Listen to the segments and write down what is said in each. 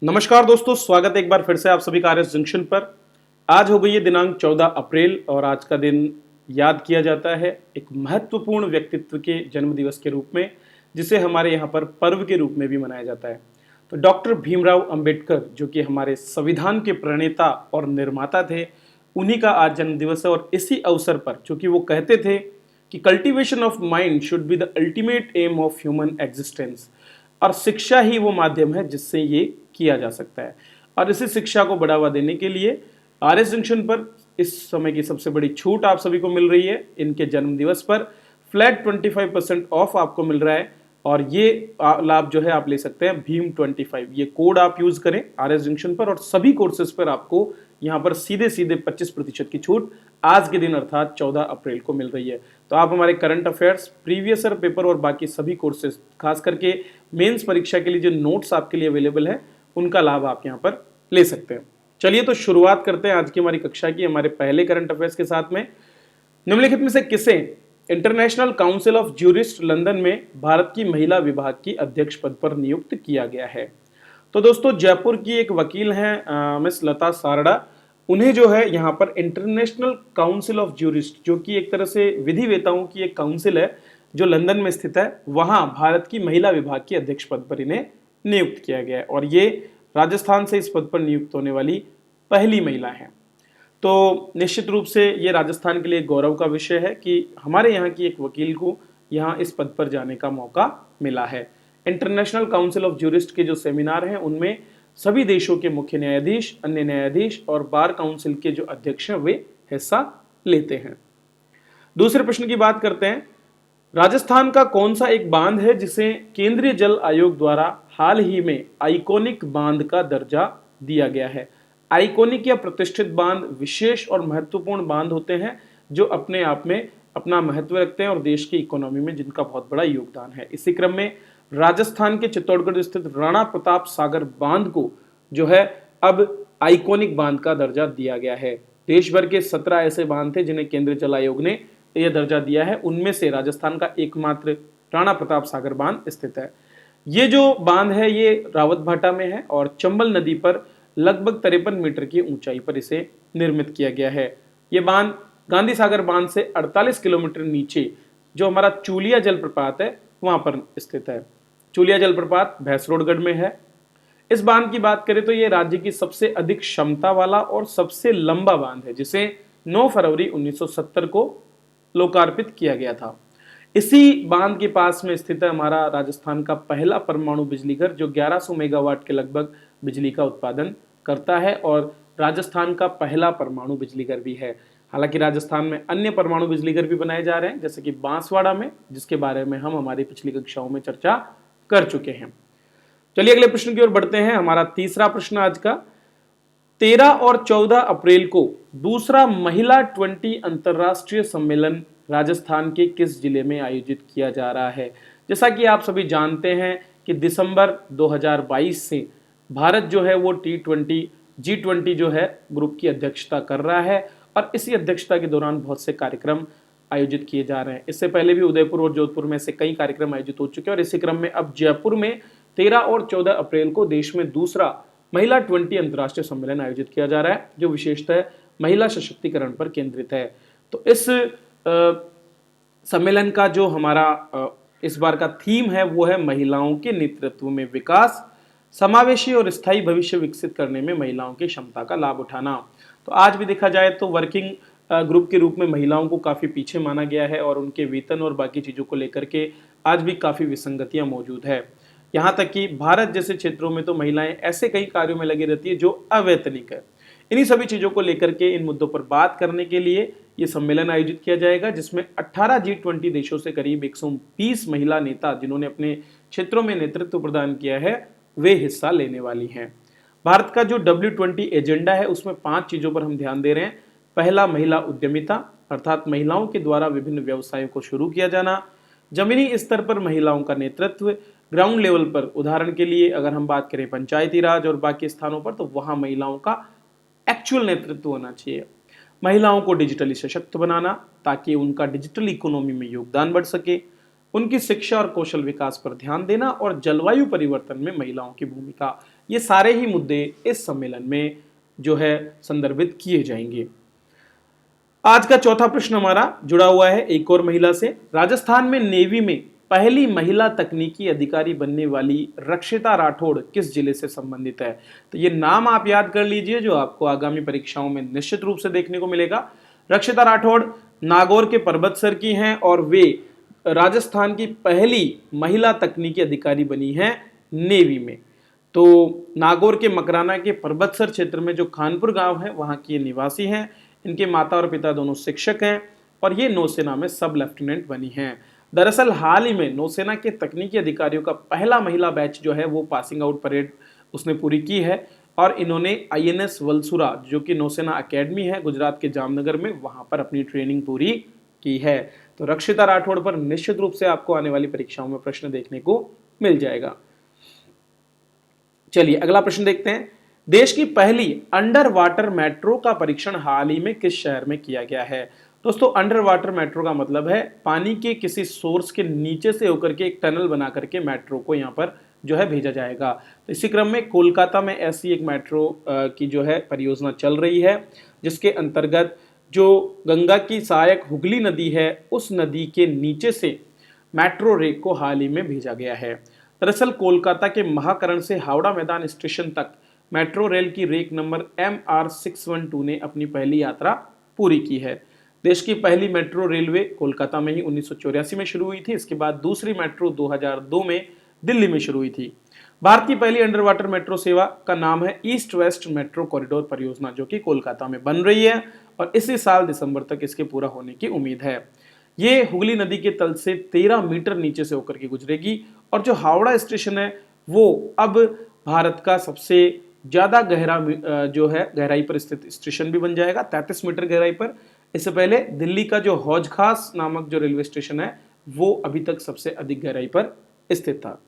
नमस्कार दोस्तों, स्वागत है एक बार फिर से आप सभी का आरएस जंक्शन पर। आज हो गई है दिनांक 14 अप्रैल और आज का दिन याद किया जाता है एक महत्वपूर्ण व्यक्तित्व के जन्म दिवस के रूप में, जिसे हमारे यहाँ पर पर्व के रूप में भी मनाया जाता है। तो डॉक्टर भीमराव अंबेडकर, जो कि हमारे संविधान के प्रणेता और निर्माता थे, उन्हीं का आज जन्म दिवस है। और इसी अवसर पर, चूंकि वो कहते थे कि cultivation of mind should be the ultimate aim of human existence, और शिक्षा ही वो माध्यम है जिससे ये किया जा सकता है। और इसी शिक्षा को बढ़ावा देने के लिए आरएस जंक्शन पर इस समय की सबसे बड़ी छूट आप सभी को मिल रही है। इनके जन्म दिवस पर फ्लैट 25% ऑफ आपको मिल रहा है और ये लाभ जो है आप ले सकते हैं भीम 25। ये कोड आप यूज करें आरएस जंक्शन पर और सभी कोर्सेज पर आपको यहाँ पर सीधे सीधे 25% की छूट आज के दिन अर्थात 14 अप्रैल को मिल रही है। तो आप हमारे current affairs, previous year paper और बाकी सभी कोर्सेज, खास करके मेंस परीक्षा के लिए जो नोट्स आपके लिए अवेलेबल है, उनका लाभ आप यहाँ पर ले सकते हैं। चलिए तो शुरुआत करते हैं आज की हमारी कक्षा की हमारे पहले करंट अफेयर्स के साथ में। निम्नलिखित में से किसे international council of jurist London में भारत की महिला विभाग की अध्यक्ष पद पर नियुक्त किया गया है? तो दोस्तों, जयपुर की एक वकील हैं मिस लता सारड़ा। उन्हें जो है यहाँ पर इंटरनेशनल काउंसिल ऑफ ज्यूरिस्ट, जो कि एक तरह से विधिवेताओं की एक काउंसिल है जो लंदन में स्थित है, वहां भारत की महिला विभाग की अध्यक्ष पद पर इन्हें नियुक्त किया गया है। और ये राजस्थान से इस पद पर नियुक्त होने वाली पहली महिला है। तो निश्चित रूप से ये राजस्थान के लिए गौरव का विषय है कि हमारे यहाँ की एक वकील को यहाँ इस पद पर जाने का मौका मिला है। इंटरनेशनल काउंसिल ऑफ ज्यूरिस्ट के जो सेमिनार हैं उनमें सभी देशों के मुख्य न्यायाधीश, अन्य न्यायाधीश और बार काउंसिल के जो अध्यक्ष हैं वे हिस्सा लेते हैं। दूसरे प्रश्न की बात करते हैं। राजस्थान का कौन सा एक बांध है जिसे केंद्रीय जल आयोग द्वारा हाल ही में आइकॉनिक बांध का दर्जा दिया गया है? आइकॉनिक या प्रतिष्ठित बांध विशेष और महत्वपूर्ण बांध होते हैं जो अपने आप में अपना महत्व रखते हैं और देश की इकोनॉमी में जिनका बहुत बड़ा योगदान है। इसी क्रम में राजस्थान के चित्तौड़गढ़ स्थित राणा प्रताप सागर बांध को जो है अब आइकॉनिक बांध का दर्जा दिया गया है। देश भर के 17 ऐसे बांध थे जिन्हें केंद्रीय जल आयोग ने यह दर्जा दिया है। उनमें से राजस्थान का एकमात्र राणा प्रताप सागर बांध स्थित है। ये जो बांध है ये रावतभाटा में है और चंबल नदी पर लगभग 53 मीटर की ऊंचाई पर इसे निर्मित किया गया है। ये बांध गांधी सागर बांध से 48 किलोमीटर नीचे जो हमारा चूलिया जलप्रपात है वहां पर स्थित है। चूलिया जलप्रपात भैंसरोडगढ़ में है। इस बांध की बात करें तो ये राज्य की सबसे अधिक क्षमता वाला और सबसे लंबा बांध है, जिसे 9 फरवरी 1970 को लोकार्पित किया गया था। इसी बांध के पास में स्थित है हमारा राजस्थान का पहला परमाणु बिजली घर जो 1100 मेगावाट के लगभग बिजली का उत्पादन करता है और राजस्थान का पहला परमाणु बिजली घर भी है। हालांकि राजस्थान में अन्य परमाणु बिजली घर भी बनाए जा रहे हैं, जैसे कि बांसवाड़ा में, जिसके बारे में हम हमारी पिछली कक्षाओं में चर्चा कर चुके हैं। चलिए अगले प्रश्न की ओर बढ़ते हैं। हमारा तीसरा प्रश्न आज का। 13 और 14 अप्रैल को दूसरा महिला 20 अंतरराष्ट्रीय सम्मेलन राजस्थान के किस जिले में आयोजित किया जा रहा है? जैसा कि आप सभी जानते हैं कि दिसंबर 2022 से भारत जो है वो G20 जो है ग्रुप की अध्यक्षता कर रहा है और इसी अध्यक्षता के दौरान बहुत से कार्यक्रम आयोजित किए जा रहे हैं। इससे पहले भी उदयपुर और जोधपुर में से कई कार्यक्रम आयोजित हो चुके हैं और इसी क्रम में अब जयपुर में 13 और 14 अप्रैल को देश में दूसरा महिला 20 अंतर्राष्ट्रीय सम्मेलन आयोजित किया जा रहा है जो विशेषतः महिला सशक्तिकरण पर केंद्रित है। तो इस सम्मेलन का जो हमारा इस बार का थीम है वो है महिलाओं के नेतृत्व में विकास, समावेशी और स्थायी भविष्य विकसित करने में महिलाओं की क्षमता का लाभ उठाना। तो आज भी देखा जाए तो वर्किंग ग्रुप के रूप में महिलाओं को काफ़ी पीछे माना गया है और उनके वेतन और बाकी चीज़ों को लेकर के आज भी काफ़ी विसंगतियां मौजूद है। यहाँ तक कि भारत जैसे क्षेत्रों में तो महिलाएं ऐसे कई कार्यों में लगी रहती है जो अवैतनिक है। इन्हीं सभी चीज़ों को लेकर के इन मुद्दों पर बात करने के लिए ये सम्मेलन आयोजित किया जाएगा, जिसमें 18 G20 देशों से करीब 120 महिला नेता जिन्होंने अपने क्षेत्रों में नेतृत्व प्रदान किया है वे हिस्सा लेने वाली हैं। भारत का जो W20 एजेंडा है उसमें 5 चीज़ों पर हम ध्यान दे रहे हैं। पहला, महिला उद्यमिता, अर्थात महिलाओं के द्वारा विभिन्न व्यवसायों को शुरू किया जाना। जमीनी स्तर पर महिलाओं का नेतृत्व, ग्राउंड लेवल पर उदाहरण के लिए अगर हम बात करें पंचायती राज और बाकी स्थानों पर, तो वहां महिलाओं का एक्चुअल नेतृत्व होना चाहिए। महिलाओं को डिजिटली सशक्त बनाना ताकि उनका डिजिटल इकोनॉमी में योगदान बढ़ सके। उनकी शिक्षा और कौशल विकास पर ध्यान देना और जलवायु परिवर्तन में महिलाओं की भूमिका, ये सारे ही मुद्दे इस सम्मेलन में जो है संदर्भित किए जाएंगे। आज का चौथा प्रश्न हमारा जुड़ा हुआ है एक और महिला से। राजस्थान में नेवी में पहली महिला तकनीकी अधिकारी बनने वाली रक्षिता राठौड़ किस जिले से संबंधित है? तो ये नाम आप याद कर लीजिए जो आपको आगामी परीक्षाओं में निश्चित रूप से देखने को मिलेगा। रक्षिता राठौड़ नागौर के परबतसर की हैं और वे राजस्थान की पहली महिला तकनीकी अधिकारी बनी हैं नेवी में। तो नागौर के मकराना के परबतसर क्षेत्र में जो खानपुर गांव है वहां की ये निवासी हैं। इनके माता और पिता दोनों शिक्षक हैं और ये नौसेना में सब लेफ्टिनेंट बनी हैं। दरअसल हाल ही में नौसेना के तकनीकी अधिकारियों का पहला महिला बैच जो है वो पासिंग आउट परेड उसने पूरी की है और इन्होंने INS वलसुरा जो कि नौसेना अकेडमी है गुजरात के जामनगर में, वहां पर अपनी ट्रेनिंग पूरी की है। तो रक्षिता राठौड़ पर निश्चित रूप से आपको आने वाली परीक्षाओं में प्रश्न देखने को मिल जाएगा। चलिए अगला प्रश्न देखते हैं। देश की पहली अंडर वाटर मेट्रो का परीक्षण हाल ही में किस शहर में किया गया है? दोस्तों अंडर वाटर मेट्रो का मतलब है पानी के किसी सोर्स के नीचे से होकर के एक टनल बना करके मेट्रो को यहाँ पर जो है भेजा जाएगा। तो इसी क्रम में कोलकाता में ऐसी एक मेट्रो की जो है परियोजना चल रही है जिसके अंतर्गत जो गंगा की सहायक हुगली नदी है उस नदी के नीचे से मेट्रो रेक को हाल ही में भेजा गया है। दरअसल कोलकाता के महाकरण से हावड़ा मैदान स्टेशन तक मेट्रो रेल की रेक नंबर MR612 ने अपनी पहली यात्रा पूरी की है। देश की पहली मेट्रो रेलवे कोलकाता में ही 1984 में शुरू हुई थी। इसके बाद दूसरी मेट्रो 2002 में दिल्ली में शुरू हुई थी। भारत की पहली अंडर वाटर मेट्रो सेवा का नाम है ईस्ट वेस्ट मेट्रो कॉरिडोर परियोजना जो कि कोलकाता में बन रही है और इसी साल दिसंबर तक इसके पूरा होने की उम्मीद है। ये हुगली नदी के तल से 13 मीटर नीचे से होकर के गुजरेगी और जो हावड़ा स्टेशन है वो अब भारत का सबसे ज्यादा गहरा जो है गहराई पर स्थित स्टेशन भी बन जाएगा, 33 मीटर गहराई पर। इससे पहले दिल्ली का जो हौज खास नामक जो रेलवे स्टेशन है वो अभी तक सबसे अधिक गहराई पर स्थित था।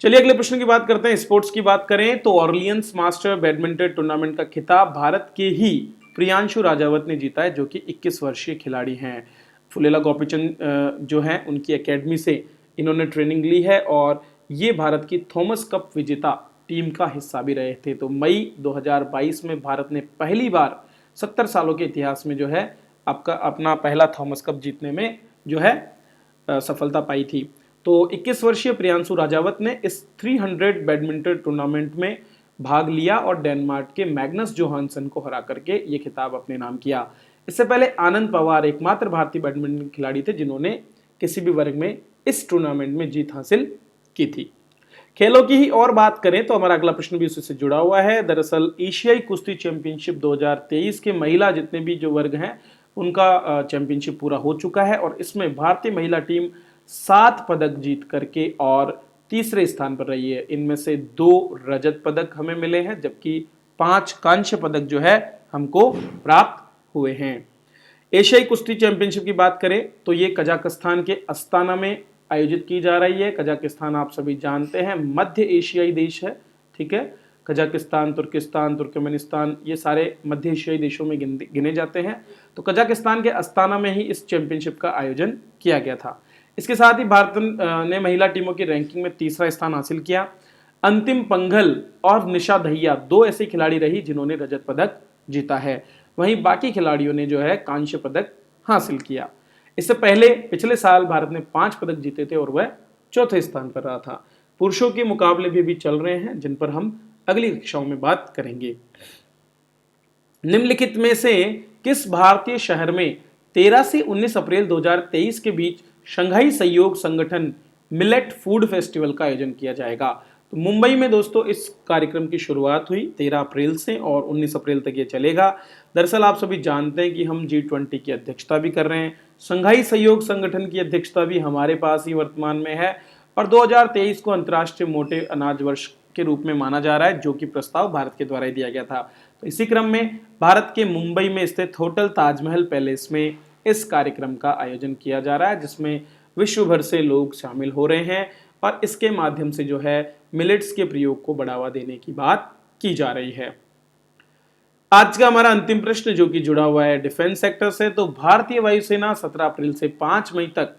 चलिए अगले प्रश्न की बात करते हैं। स्पोर्ट्स की बात करें तो ऑर्लियंस मास्टर बैडमिंटन टूर्नामेंट का खिताब भारत के ही प्रियांशु राजावत ने जीता है जो कि 21 वर्षीय खिलाड़ी हैं। फुलेला गोपीचंद जो हैं उनकी एकेडमी से इन्होंने ट्रेनिंग ली है और ये भारत की थॉमस कप विजेता टीम का हिस्सा भी रहे थे। तो मई 2022 में भारत ने पहली बार 70 सालों के इतिहास में जो है आपका अपना पहला थॉमस कप जीतने में जो है सफलता पाई थी। तो 21 वर्षीय प्रियांशु राजावत ने इस 300 बैडमिंटन टूर्नामेंट में भाग लिया और डेनमार्क के मैग्नस जोहानसन को हरा करके ये खिताब अपने नाम किया। इससे पहले आनंद पवार एकमात्र भारतीय बैडमिंटन खिलाड़ी थे जिन्होंने किसी भी वर्ग में इस टूर्नामेंट में जीत हासिल की थी। खेलों की ही और बात करें तो हमारा अगला प्रश्न भी उसी से जुड़ा हुआ है। दरअसल एशियाई कुश्ती चैंपियनशिप 2023 के महिला जितने भी जो वर्ग हैं उनका चैंपियनशिप पूरा हो चुका है और इसमें भारतीय महिला टीम 7 पदक जीत करके और तीसरे स्थान पर रही है। इनमें से 2 रजत पदक हमें मिले हैं जबकि 5 कांस्य पदक जो है हमको प्राप्त हुए हैं। एशियाई कुश्ती चैंपियनशिप की बात करें तो ये कजाकिस्तान के अस्ताना में आयोजित की जा रही है। कजाकिस्तान आप सभी जानते हैं मध्य एशियाई देश है, ठीक है। कजाकिस्तान, तुर्किस्तान, तुर्कमेनिस्तान ये सारे मध्य एशियाई देशों में गिने जाते हैं। तो कजाकिस्तान के अस्ताना में ही इस चैंपियनशिप का आयोजन किया गया था। इसके साथ ही भारत ने महिला टीमों की रैंकिंग में तीसरा स्थान हासिल किया। अंतिम पंघल और निशा दहिया 2 ऐसे खिलाड़ी रही जिन्होंने रजत पदक जीता है। वहीं बाकी खिलाड़ियों ने जो है कांस्य पदक हासिल किया। इससे पहले पिछले साल भारत ने 5 पदक जीते थे और वह चौथे स्थान पर रहा था। पुरुषों के मुकाबले भी चल रहे हैं जिन पर हम अगली कक्षाओं में बात करेंगे। निम्नलिखित में से किस भारतीय शहर में 13 से 19 अप्रैल 2023 के बीच शंघाई सहयोग संगठन मिलेट फूड फेस्टिवल का आयोजन किया जाएगा? तो मुंबई में दोस्तों इस कार्यक्रम की शुरुआत हुई 13 अप्रैल से और 19 अप्रैल तक ये चलेगा। दरअसल आप सभी जानते हैं कि हम G20 की अध्यक्षता भी कर रहे हैं। शंघाई सहयोग संगठन की अध्यक्षता भी हमारे पास ही वर्तमान में है और 2023 को अंतर्राष्ट्रीय मोटे अनाज वर्ष के रूप में माना जा रहा है जो कि प्रस्ताव भारत के द्वारा ही दिया गया था। तो इसी क्रम में भारत के मुंबई में स्थित होटल ताजमहल पैलेस में इस कार्यक्रम का आयोजन किया जा रहा है जिसमें विश्व भर से लोग शामिल हो रहे हैं और इसके माध्यम से जो है मिलेट्स के प्रयोग को बढ़ावा देने की बात की जा रही है। आज का हमारा अंतिम प्रश्न जो कि जुड़ा हुआ है डिफेंस सेक्टर से, तो भारतीय वायुसेना 17 अप्रैल से 5 मई तक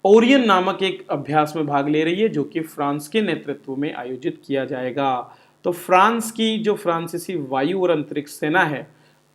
ओरियन नामक एक अभ्यास में भाग ले रही है, जो कि फ्रांस के नेतृत्व में आयोजित किया जाएगा। तो फ्रांस की जो फ्रांसीसी वायु और अंतरिक्ष सेना है,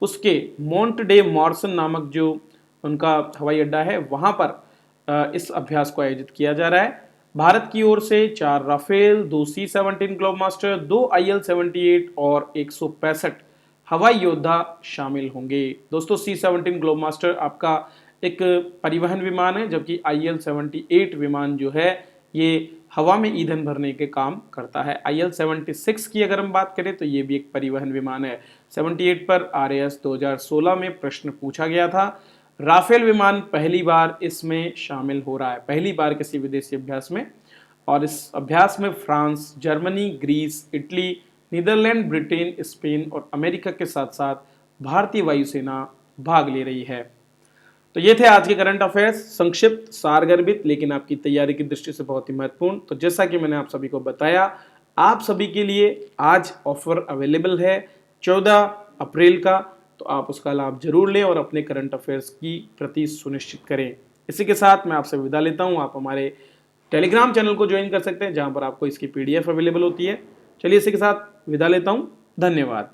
उसके मोंट डे मॉर्सन नामक जो उनका हवाई अड्डा है, वहां पर इस अभ्यास को आयोजित किया जा रहा है। भारत की ओर से 4 राफेल, 2 C-17 ग्लोबमास्टर, 2 IL-78 और 165 हवाई योद्धा शामिल होंगे। दोस्तों, C-17 ग्लोबमास्टर आपका एक परिवहन विमान है, जबकि IL-78 विमान जो है ये हवा में ईंधन भरने के काम करता है। IL-76 की अगर हम बात करें तो ये भी एक परिवहन विमान है। 78 पर RAS 2016 में प्रश्न पूछा गया था। राफेल विमान पहली बार इसमें शामिल हो रहा है, पहली बार किसी विदेशी अभ्यास में। और इस अभ्यास में France, Germany, Greece, Italy, Netherlands, Britain, Spain और अमेरिका के साथ साथ भारतीय वायुसेना भाग ले रही है। तो ये थे आज के करंट अफेयर्स, संक्षिप्त, सारगर्भित, लेकिन आपकी तैयारी की दृष्टि से बहुत ही महत्वपूर्ण। तो जैसा कि मैंने आप सभी को बताया, आप सभी के लिए आज ऑफर अवेलेबल है 14 अप्रैल का, तो आप उसका लाभ जरूर लें और अपने करंट अफेयर्स की प्रति सुनिश्चित करें। इसी के साथ मैं आपसे विदा लेता हूं। आप हमारे टेलीग्राम चैनल को ज्वाइन कर सकते हैं, जहां पर आपको इसकी PDF अवेलेबल होती है। चलिए इसी के साथ विदा लेता हूं। धन्यवाद।